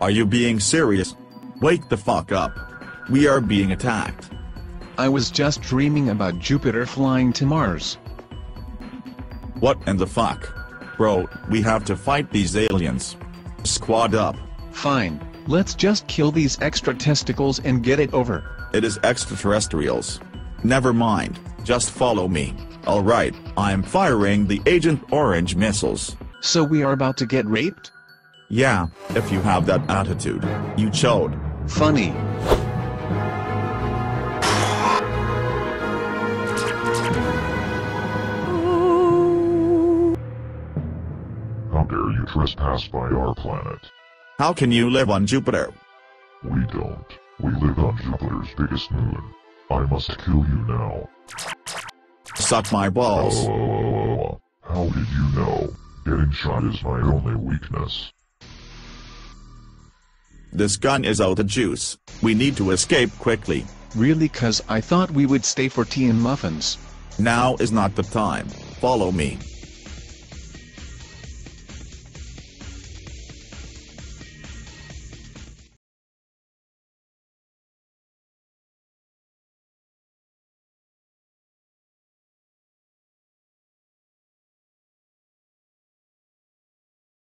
Are you being serious? Wake the fuck up. We are being attacked. I was just dreaming about Jupiter flying to Mars. What in the fuck? Bro, we have to fight these aliens. Squad up. Fine, let's just kill these extra testicles and get it over. It is extraterrestrials. Never mind, just follow me. Alright, I'm firing the Agent Orange missiles. So we are about to get raped? Yeah, if you have that attitude. You chode. Funny. How dare you trespass by our planet? How can you live on Jupiter? We don't. We live on Jupiter's biggest moon. I must kill you now. Suck my balls. How did you know? Getting shot is my only weakness. This gun is out of juice. We need to escape quickly. Really? Cause I thought we would stay for tea and muffins. Now is not the time. Follow me.